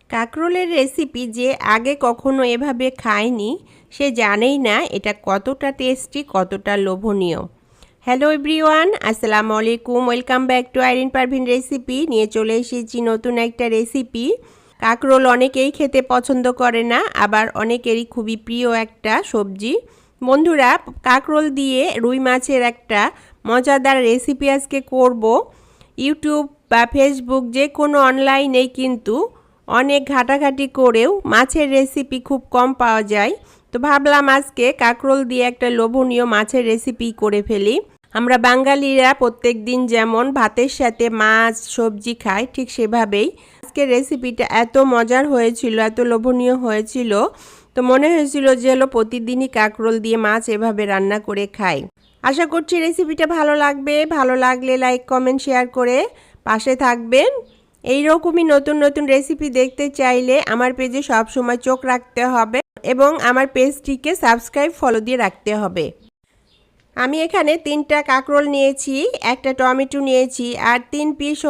কাঁকরোলের recipe যে আগে কখনো এভাবে খায়নি সে জানেই না এটা কতটা টেস্টি, কতটা লোভনীয়। হ্যালো এভরিওয়ান, আসসালামু আলাইকুম। Welcome back to Irin Parvin recipe. নিয়ে চলে এসেছি নতুন একটা রেসিপি। কাঁকরোল অনেকেই খেতে পছন্দ করে না, আবার অনেকেরই খুবই প্রিয় একটা সবজি। বন্ধুরা, কাঁকরোল দিয়ে রুই মাছের একটা মজাদার রেসিপি আজকে করব। ইউটিউব বা ফেসবুক যে কোনো অনলাইনেই কিন্তু অনেক ঘাটাঘাটি করেও মাছের রেসিপি খুব কম পাওয়া যায়। তো ভাবলাম আজকে কাঁকরোল দিয়ে একটা লোভনীয় মাছের রেসিপি করে ফেলি। আমরা বাঙালিরা প্রত্যেক দিন যেমন ভাতের সাথে মাছ সবজি খাই, ঠিক সেভাবেই আজকের রেসিপিটা এত মজার হয়েছিল, এত লোভনীয় হয়েছিল, তো মনে হয়েছিল যে প্রতিদিনই কাঁকরোল দিয়ে মাছ এভাবে রান্না করে খাই। আশা করছি রেসিপিটা ভালো লাগবে। ভালো লাগলে লাইক কমেন্ট শেয়ার করে পাশে থাকবেন। এই রকমই নতুন নতুন রেসিপি দেখতে চাইলে আমার পেজে সব সময় চোখ রাখতে হবে এবং আমার পেজটিকে সাবস্ক্রাইব ফলো দিয়ে রাখতে হবে। আমি এখানে 3টা কাঁকরোল নিয়েছি, একটা টমেটো নিয়েছি, আর 3 পিস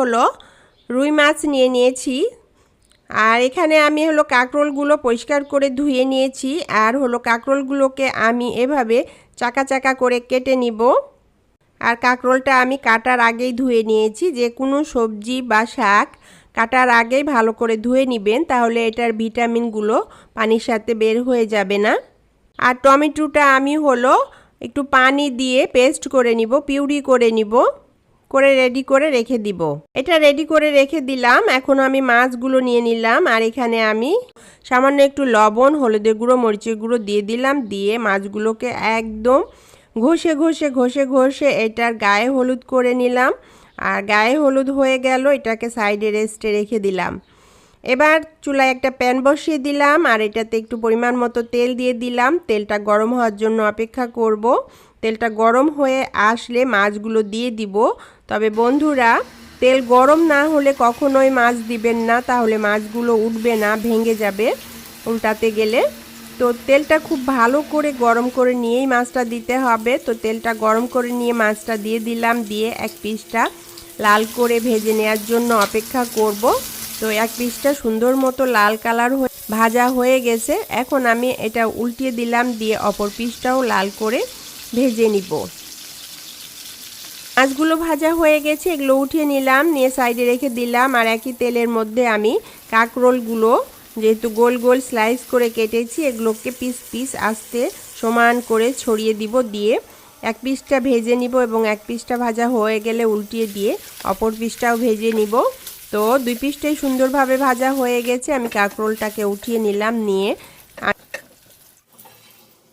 রুই মাছ নিয়েছি। আর এখানে আমি কাঁকরোলগুলো পরিষ্কার করে ধুয়ে নিয়েছি, আর কাঁকরোলগুলোকে আমি এভাবে চাকা চাকা করে কেটে নিব। আর কাঁকরোলটা আমি কাটার আগেই ধুয়ে নিয়েছি। যে কোনো সবজি বা শাক কাটার আগেই ভালো করে ধুয়ে নেবেন, তাহলে এটার ভিটামিনগুলো পানির সাথে বের হয়ে যাবে না। আর টমেটোটা আমি একটু পানি দিয়ে পেস্ট করে নিব, পিউরি করে নিব, করে রেডি করে রেখে দিব। এটা রেডি করে রেখে দিলাম। এখন আমি মাছগুলো নিয়ে নিলাম, আর এখানে আমি সামান্য একটু লবণ, হলুদের গুঁড়ো, মরিচের গুঁড়ো দিয়ে দিলাম। দিয়ে মাছগুলোকে একদম ঘষে ঘষে ঘষে ঘষে এটার গায়ে হলুদ করে নিলাম। আর গায়ে হলুদ হয়ে গেল, এটাকে সাইডে রেস্টে রেখে দিলাম। এবার চুলায় একটা প্যান বসিয়ে দিলাম, আর এটাতে একটু পরিমাণ মতো তেল দিয়ে দিলাম। তেলটা গরম হওয়ার জন্য অপেক্ষা করব। তেলটা গরম হয়ে আসলে মাছগুলো দিয়ে দিব। তবে বন্ধুরা, তেল গরম না হলে কখনোই মাছ দিবেন না, তাহলে মাছগুলো উঠবে না, ভেঙে যাবে উল্টাতে গেলে। তো তেলটা খুব ভালো করে গরম করে নিয়েই মাছটা দিতে হবে। তো তেলটা গরম করে নিয়ে মাছটা দিয়ে দিলাম। দিয়ে এক পিসটা লাল করে ভেজে নেওয়ার জন্য অপেক্ষা করব। তো এক পিসটা সুন্দর মতো লাল কালার হয়ে ভাজা হয়ে গেছে। এখন আমি এটা উল্টিয়ে দিলাম, দিয়ে অপর পিসটাও লাল করে ভেজে নিব। মাছগুলো ভাজা হয়ে গেছে, এগুলো উঠিয়ে নিলাম, নিয়ে সাইডে রেখে দিলাম। আর একই তেলের মধ্যে আমি কাঁকরোলগুলো যেহেতু গোল গোল স্লাইস করে কেটেছি, এগুলোকে পিস পিস আস্তে সমান করে ছড়িয়ে দিব। দিয়ে এক পিসটা ভেজে নিব, এবং এক পিসটা ভাজা হয়ে গেলে উল্টিয়ে দিয়ে অপর পিসটাও ভেজে নিব। তো 2 পিসটাই সুন্দরভাবে ভাজা হয়ে গেছে। আমি কাঁকরোলটাকে উঠিয়ে নিলাম, নিয়ে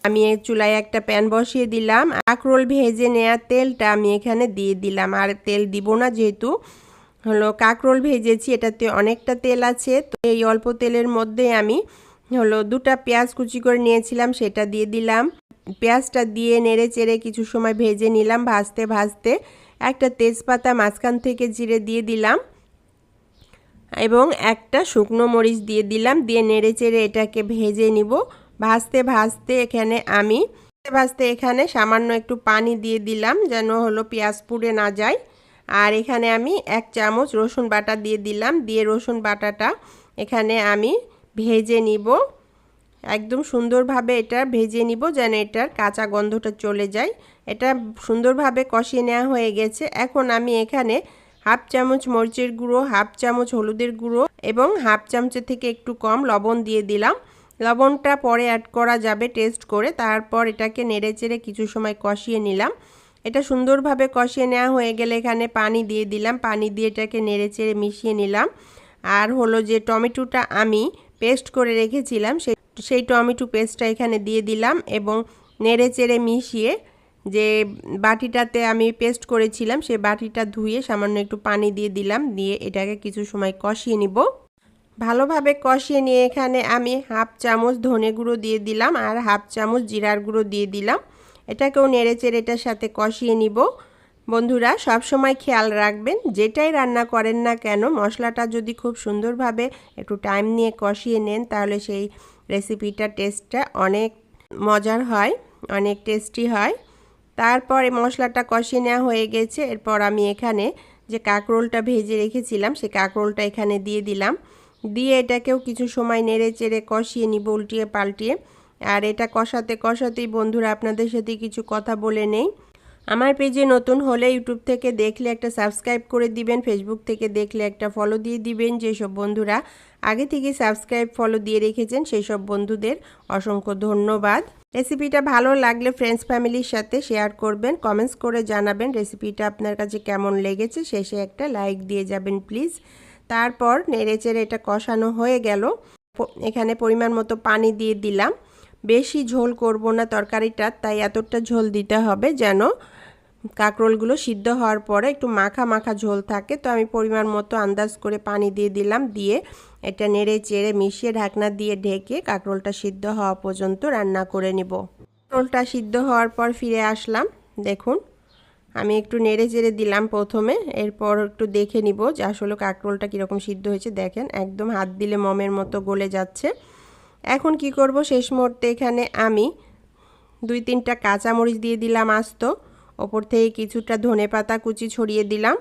আমি চুলায় একটা প্যান বসিয়ে দিলাম। কাঁকরোল ভেজে নেওয়া তেলটা আমি এখানে দিয়ে দিলাম। আর তেল দিব না, যেহেতু কাঁকরোল ভেজেছি, এটাতে অনেকটা তেল আছে। তো এই অল্প তেলের মধ্যে আমি 2টা পেঁয়াজ কুচি করে নিয়েছিলাম, সেটা দিয়ে দিলাম। পেঁয়াজটা দিয়ে নেড়ে চেড়ে কিছু সময় ভেজে নিলাম। ভাজতে ভাজতে একটা তেজপাতা মাঝখান থেকে চিড়ে দিয়ে দিলাম, এবং একটা শুকনো মরিচ দিয়ে দিলাম। দিয়ে নেড়ে চেড়ে এটাকে ভেজে নিব। ভাজতে ভাজতে এখানে সামান্য একটু পানি দিয়ে দিলাম, যেন পেঁয়াজ পুড়ে না যায়। আর এখানে আমি 1 চামচ রসুন বাটা দিয়ে দিলাম। দিয়ে রসুন বাটাটা এখানে আমি ভেজে নিব, একদম সুন্দরভাবে এটা ভেজে নিব, যেন এটার কাঁচা গন্ধটা চলে যায়। এটা সুন্দরভাবে কষিয়ে নেওয়া হয়ে গেছে। এখন আমি এখানে 1/2 চামচ মরিচের গুঁড়ো, 1/2 চামচ হলুদের গুঁড়ো এবং 1/2 চামচের থেকে একটু কম লবণ দিয়ে দিলাম। লবণটা পরে অ্যাড করা যাবে টেস্ট করে। তারপর এটাকে নেড়েচেড়ে কিছু সময় কষিয়ে নিলাম। এটা সুন্দরভাবে কষিয়ে নেওয়া হয়ে গেলে এখানে পানি দিয়ে দিলাম। পানি দিয়ে এটাকে নেড়েচেড়ে মিশিয়ে নিলাম। আর যে টমেটোটা আমি পেস্ট করে রেখেছিলাম, সেই টমেটো পেস্টটা এখানে দিয়ে দিলাম, এবং নেড়েচেড়ে মিশিয়ে যে বাটিটাতে আমি পেস্ট করেছিলাম সেই বাটিটা ধুয়ে সামান্য একটু পানি দিয়ে দিলাম। দিয়ে এটাকে কিছু সময় কষিয়ে নিব। ভালোভাবে কষিয়ে নিয়ে এখানে আমি 1/2 চামচ ধনে গুঁড়ো দিয়ে দিলাম, আর 1/2 চামচ জিরার গুঁড়ো দিয়ে দিলাম। এটাকেও নেড়েচেড়ে এটার সাথে কষিয়ে নিব। বন্ধুরা, সব সময় খেয়াল রাখবেন, যেটাই রান্না করেন না কেন, মশলাটা যদি খুব সুন্দরভাবে একটু টাইম নিয়ে কষিয়ে নেন, তাহলে সেই রেসিপিটার টেস্টটা অনেক মজার হয়, অনেক টেস্টি হয়। তারপরে মশলাটা কষিয়ে নেওয়া হয়ে গেছে। এরপর আমি এখানে যে কাঁকরোলটা ভেজে রেখেছিলাম, সেই কাঁকরোলটা এখানে দিয়ে দিলাম। দিয়ে এটাকেও কিছু সময় নেড়ে চেড়ে কষিয়ে নিব উল্টিয়ে পাল্টিয়ে। আর এটা কষাতে কষাতেই বন্ধুরা আপনাদের সাথে কিছু কথা বলে নেই। আমার পেজে নতুন হলে ইউটিউব থেকে দেখলে একটা সাবস্ক্রাইব করে দিবেন, ফেসবুক থেকে দেখলে একটা ফলো দিয়ে দিবেন। যেসব বন্ধুরা আগে থেকে সাবস্ক্রাইব ফলো দিয়ে রেখেছেন সেই সব বন্ধুদের অসংখ্য ধন্যবাদ। রেসিপিটা ভালো লাগলে ফ্রেন্ডস ফ্যামিলির সাথে শেয়ার করবেন, কমেন্টস করে জানাবেন রেসিপিটা আপনার কাছে কেমন লেগেছে। শেষে একটা লাইক দিয়ে যাবেন প্লিজ। তারপর নেড়েচেড়ে এটা কষানো হয়ে গেল। এখানে পরিমাণ মতো পানি দিয়ে দিলাম। বেশি ঝোল করব না তরকারিটা, তাই এতটা ঝোল দিতে হবে যেন কাঁকরোলগুলো সিদ্ধ হওয়ার পরে একটু মাখা মাখা ঝোল থাকে। তো আমি পরিমাণ মতো আন্দাজ করে পানি দিয়ে দিলাম, দিয়ে এটা নেড়ে চেড়ে মিশিয়ে ঢাকনা দিয়ে ঢেকে কাঁকরোলটা সিদ্ধ হওয়া পর্যন্ত রান্না করে নিব। কাঁকরোলটা সিদ্ধ হওয়ার পর ফিরে আসলাম। দেখুন আমি একটু নেড়ে চেড়ে দিলাম প্রথমে, এরপর একটু দেখে নিব যে আসলে কাঁকরোলটা কীরকম সিদ্ধ হয়েছে। দেখেন একদম হাত দিলে মমের মতো গলে যাচ্ছে। এখন কি করব, শেষ মুহূর্তে এখানে আমি 2-3টা কাঁচামরিচ দিয়ে দিলাম আস্ত, ওপর থেকে কিছুটা ধনেপাতা কুচি ছড়িয়ে দিলাম।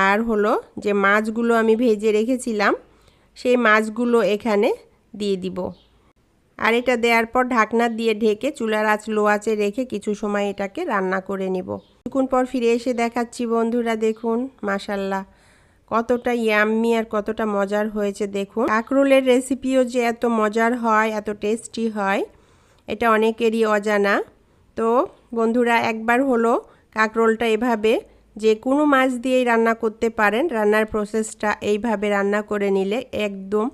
আর হলো যে মাছগুলো আমি ভেজে রেখেছিলাম সেই মাছগুলো এখানে দিয়ে দিব। আর এটা দেওয়ার পর ঢাকনা দিয়ে ঢেকে চুলার আঁচ লো আঁচে রেখে কিছু সময় এটাকে রান্না করে নিব। কিছুক্ষণ পর ফিরে এসে দেখাচ্ছি বন্ধুরা, দেখুন মাশাল্লাহ কতটা ইয়াম্মি আর কতটা মজার হয়েছে। দেখুন কাঁকরোলের রেসিপিও যে এত মজার হয়, এত টেস্টি হয়, এটা অনেকেরই অজানা। তো বন্ধুরা একবার হলো কাঁকরোলটা এভাবে যে কোনো মাছ দিয়েই রান্না করতে পারেন। রান্নার প্রসেসটা এইভাবে রান্না করে নিলে একদম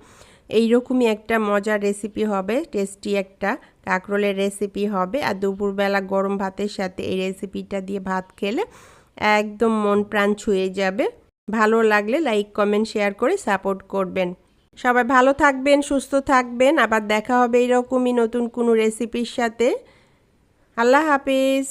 এইরকমই একটা মজার রেসিপি হবে, টেস্টি একটা কাঁকরোলের রেসিপি হবে। আর দুপুরবেলা গরম ভাতের সাথে এই রেসিপিটা দিয়ে ভাত খেলে একদম মন প্রাণ ছুঁয়ে যাবে। ভালো লাগলে লাইক কমেন্ট শেয়ার করে সাপোর্ট করবেন। সবাই ভালো থাকবেন, সুস্থ থাকবেন। আবার দেখা হবে এইরকমই নতুন কোনো রেসিপির সাথে। আল্লাহ হাফিজ।